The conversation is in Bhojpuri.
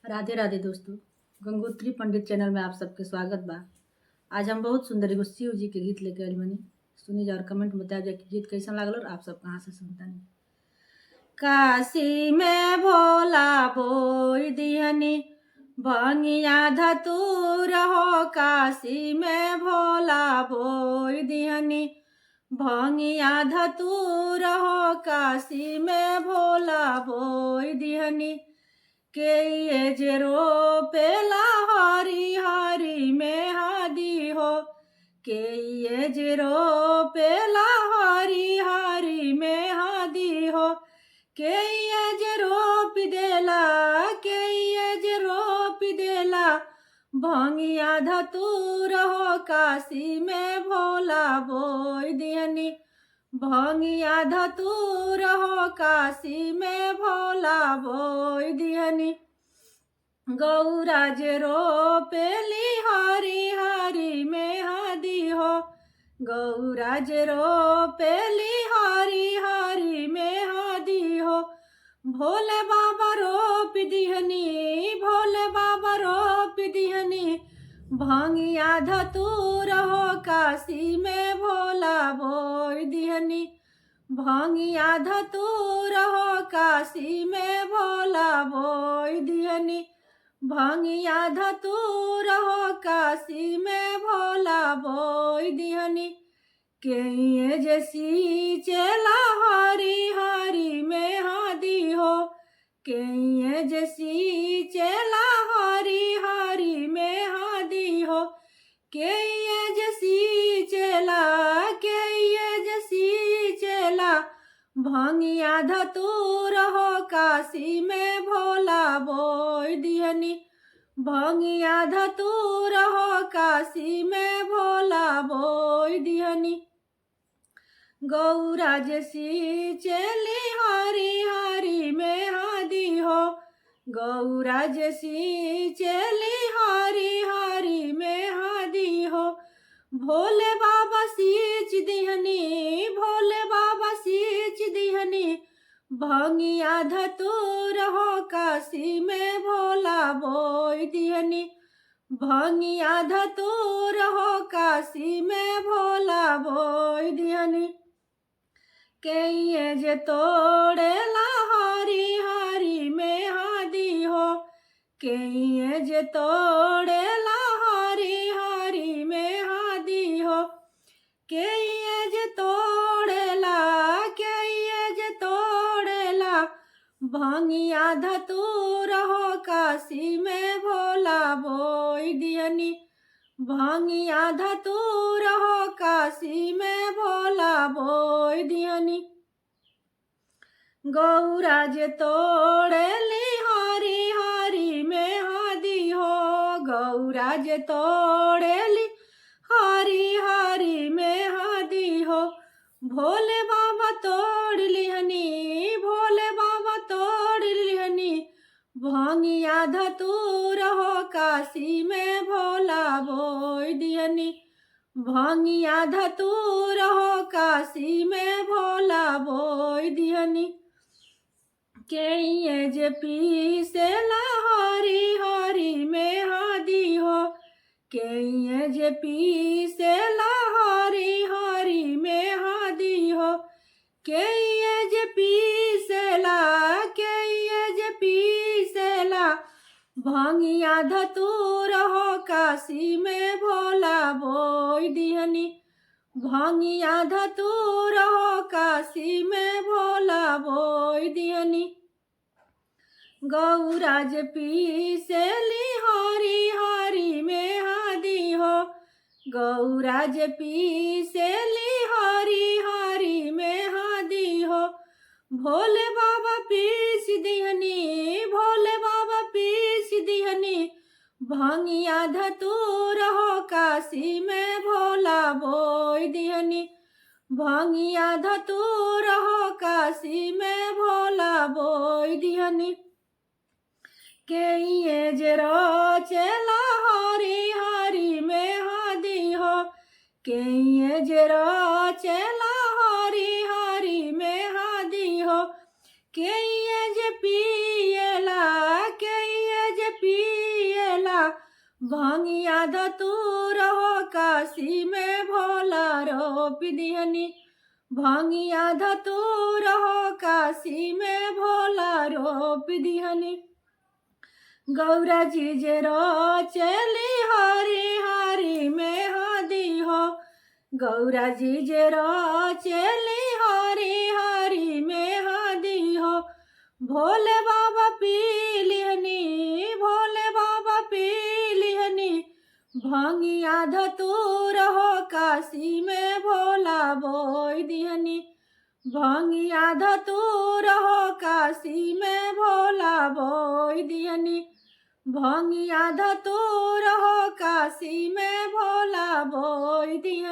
राधे राधे दोस्तों। गंगोत्री पंडित चैनल में आप सबके स्वागत बा। आज हम बहुत सुंदर एगो शिव जी के गीत लेके आइल बनी। सुनी जा और कमेंट में बताया जाए कि गीत कैसा लागल और आप सब कहाँ से सुनता नहीं। काशी में भोला बोई दिहनी भंगिया धतूर हो। काशी में भोला बोई दिहनी भंगिया धतूर हो। काशी में भोला बोई दिहनी के ये जे रोपेला हरी हरी में हादी हो। के ये जे रोपेला हरी हरी में हादी हो। के ये जे रोप देला के ये जे रोप देला भंगिया धतूर हो। काशी में भोला बोई दिहनी भंगिया धतूर हो। काशी में भोला बोई दिहनी गौरा जे रोपेली हरी हरी में हादी हो। गौरा जे रोपेली हरी हरी में हादी हो। भोले बाबा रोप दिहनी भोले बाबा रोप दिहनी भंगिया धतूर हो। काशी में भोला बोई दिहनी भंगिया धतूर हो। काशी में भोला बोई दिहनी भंगिया धतूर हो। काशी में भोला बोई दिहनी के ये जैसी चला हरी हरी में हादी हो। के ये जैसी चला हरी हरी में हादी हो। के ये जैसी चला के ये जैसी चला भंगिया धतूर हो। काशी में भोला बोई दिहनी भंगिया धतूर हो। काशी में भोला बोई दिहनी गौरा जैसी चली हरी हरी में हादी हो। गौरा जैसी चली हरी हरी में हादी हो। भोले बाबा सींच दिहनी भोले बाबा सींच दिहनी भंगिया धतूर हो। काशी में भोला बोई दिहनी भंगिया धतूर हो। काशी में भोला बोई दिहनी के ये जे तोड़ेला हरी हरी में हादी हो। के ये जे तोड़ेला हरी हरी में हादी हो। के ये जे तोड़ेला के ये जे तोड़ेला भंगिया धतूर हो। काशी में भोला बोई दिहनी भंगिया धतूर हो। काशी में भोला बोई दिहनी गौरा जे तोड़ेली हरी हरी में हादी हो। गौरा जे तोड़ेली हरी हरी में हादी हो। भोले बाबा तोड़ लिहनी भोले बाबा तोड़ लिहनी भंगिया धतूर हो। काशी में भोला बोई दिहनी भंगिया धतूर हो। काशी में भोला बोई दिहनी के ये जे पीसेला हरी हरी में हादी हो। के ये जे पीसेला हरी हरी में हादी हो। के ये जे पीसेला के ये जे पीसेला भंगिया धतूर हो। काशी में भोला बोई दिहनी भंगिया धतूर हो। काशी में भोला बोई दिहनी गौरा जे पीसेली हरी हरी में हादी हो। गौरा जे पीसेली हरी हरी में हादी हो। भोले बाबा पीस दिहनी भोले बाबा पीस दिहनी भंगिया धतूर हो। काशी में भोला बोई दिहनी भंगिया धतूर हो। काशी में भोला बोई दिहनी के ये जे चला हरी हरी में हादी हो। के ये जे चला हरी हरी में हादी हो। के ये जे पियला के ये जे भांगिया धतूर हो काशी में भोला रोप दिहनी। भांगिया धतूर हो काशी में भोला रोप दिहनी। गौरा जी जे चली हरी हरी में हदी हो। गौरा जी जे चली हरी हरी में हदी हो। भोले बाबा पी लिहनी, भोले बाबा पी लिहनी। भांगिया धतूर हो काशी में भोला बोई दिहनी। भांगिया धतूर हो काशी में भोला बोई दिहनी। भांगिया धतूर हो काशी में भोला बोई दिहनी।